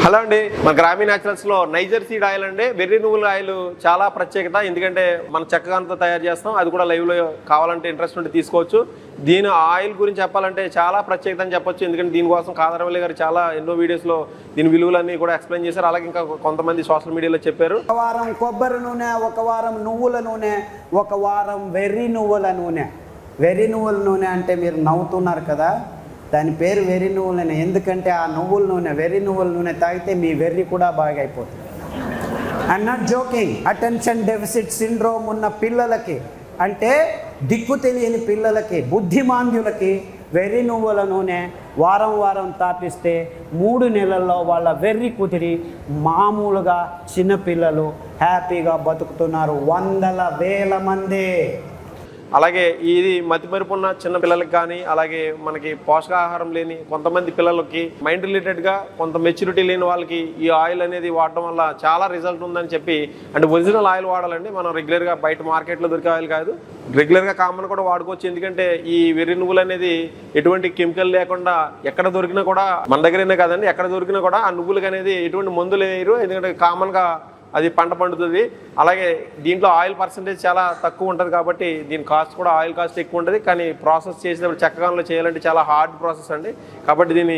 Hello అండి, మన గ్రామీణ న్యాచురల్స్లో నైజర్ సీడ్ ఆయిల్ అండి. వెర్రి నువ్వుల ఆయిల్ చాలా ప్రత్యేకత. ఎందుకంటే మనం చక్కగాతో తయారు చేస్తాం. అది కూడా లైవ్లో కావాలంటే ఇంట్రెస్ట్ ఉంటే తీసుకోవచ్చు. దీని ఆయిల్ గురించి చెప్పాలంటే చాలా ప్రత్యేకత అని చెప్పొచ్చు. ఎందుకంటే దీనికోసం కాదరవల్లి గారు చాలా ఎన్నో వీడియోస్లో దీని విలువలన్నీ కూడా ఎక్స్ప్లెయిన్ చేశారు. అలాగే ఇంకా కొంతమంది సోషల్ మీడియాలో చెప్పారు. ఒక వారం కొబ్బరి నూనె, ఒక వారం నువ్వుల నూనె, ఒక వారం వెర్రి నువ్వుల నూనె. వెర్రి నువ్వుల నూనె అంటే మీరు నవ్వుతున్నారు కదా, దాని పేరు వెర్రి నువ్వుల నూనె. ఎందుకంటే ఆ నువ్వుల నూనె, వెర్రి నువ్వుల నూనె తాగితే మీ వెర్రి కూడా బాగా అయిపోతుంది. I'm not joking. Attention deficit syndrome ఉన్న పిల్లలకి, అంటే దిక్కు తెలియని పిల్లలకి, బుద్ధిమాంద్యులకి వెర్రి నువ్వుల నూనె వారం వారం తాపిస్తే 3 నెలల్లో వాళ్ళ వెర్రి కుదిరి మామూలుగా చిన్నపిల్లలు హ్యాపీగా బతుకుతున్నారు. వందల వేల మంది. అలాగే ఇది మతిమరుపు ఉన్న చిన్న పిల్లలకి కానీ, అలాగే మనకి పోషకాహారం లేని కొంతమంది పిల్లలకి, మైండ్ రిలేటెడ్గా కొంత మెచ్యూరిటీ లేని వాళ్ళకి ఈ ఆయిల్ అనేది వాడటం వల్ల చాలా రిజల్ట్ ఉందని చెప్పి, అంటే ఒరిజినల్ ఆయిల్ వాడాలండి. మనం రెగ్యులర్గా బయట మార్కెట్లో దొరికే ఆయిల్ కాదు, రెగ్యులర్గా కామన్ కూడా వాడుకోవచ్చు. ఎందుకంటే ఈ వెర్రి నువ్వులు అనేది ఎటువంటి కెమికల్ లేకుండా ఎక్కడ దొరికినా కూడా, మన దగ్గరనే కాదండి, ఎక్కడ దొరికినా కూడా ఆ నువ్వులకి అనేది ఎటువంటి మందులు వేయరు. ఎందుకంటే కామన్గా అది పంట పండుతుంది. అలాగే దీంట్లో ఆయిల్ పర్సంటేజ్ చాలా తక్కువ ఉంటుంది కాబట్టి దీని కాస్ట్ కూడా, ఆయిల్ కాస్ట్ ఎక్కువ ఉంటుంది. కానీ ప్రాసెస్ చేసేటప్పుడు చక్కగాలో చేయాలంటే చాలా హార్డ్ ప్రాసెస్ అండి. కాబట్టి దీని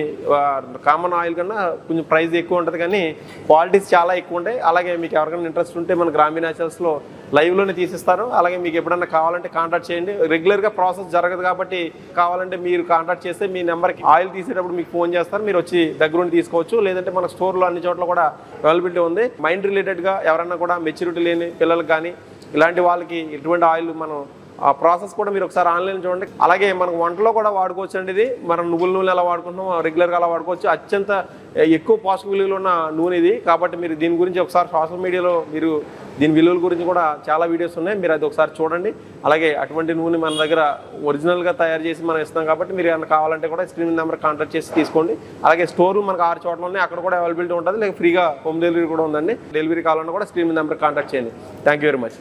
కామన్ ఆయిల్ కన్నా కొంచెం ప్రైస్ ఎక్కువ ఉంటుంది, కానీ క్వాలిటీస్ చాలా ఎక్కువ ఉంటాయి. అలాగే మీకు ఎవరికైనా ఇంట్రెస్ట్ ఉంటే మన గ్రామీణ న్యాచురల్స్లో లైవ్లోనే తీసిస్తారు. అలాగే మీకు ఎప్పుడన్నా కావాలంటే కాంటాక్ట్ చేయండి. రెగ్యులర్గా ప్రాసెస్ జరగదు కాబట్టి కావాలంటే మీరు కాంటాక్ట్ చేస్తే మీ నెంబర్కి ఆయిల్ తీసేటప్పుడు మీకు ఫోన్ చేస్తారు, మీరు వచ్చి దగ్గరుండి తీసుకోవచ్చు. లేదంటే మన స్టోర్లో అన్ని చోట్ల కూడా అవైలబిలిటీ ఉంది. మైండ్ రిలేటెడ్గా ఎవరన్నా కూడా మెచ్యూరిటీ లేని పిల్లలకు కానీ ఇలాంటి వాళ్ళకి ఎటువంటి ఆయిల్ మనం ఆ ప్రాసెస్ కూడా మీరు ఒకసారి ఆన్లైన్ చూడండి. అలాగే మనకు వంటలో కూడా వాడుకోవచ్చు అండి. ఇది మనం నువ్వుల నూనె ఎలా వాడుకుంటున్నాం, రెగ్యులర్గా అలా వాడుకోవచ్చు. అత్యంత ఎక్కువ పోషక విలువలు ఉన్న నూనె ఇది. కాబట్టి మీరు దీని గురించి ఒకసారి సోషల్ మీడియాలో మీరు దీని విలువల గురించి కూడా చాలా వీడియోస్ ఉన్నాయి, మీరు అది ఒకసారి చూడండి. అలాగే అటువంటి నూనె మన దగ్గర ఒరిజినల్గా తయారు చేసి మనం ఇస్తాం కాబట్టి మీరు ఏమైనా కావాలంటే కూడా స్క్రీన్ నెంబర్ కాంటాక్ట్ చేసి తీసుకోండి. అలాగే స్టోర్లు మనకు 6 చోట్ల ఉన్నాయి, అక్కడ కూడా అవైలబిలిటీ ఉంటుంది. లేక ఫ్రీగా హోమ్ డెలివరీ కూడా ఉందండి. డెలివరీ కావాలన్నా కూడా స్క్రీన్ నెంబర్ కాంటాక్ట్ చేయండి. Thank you very much.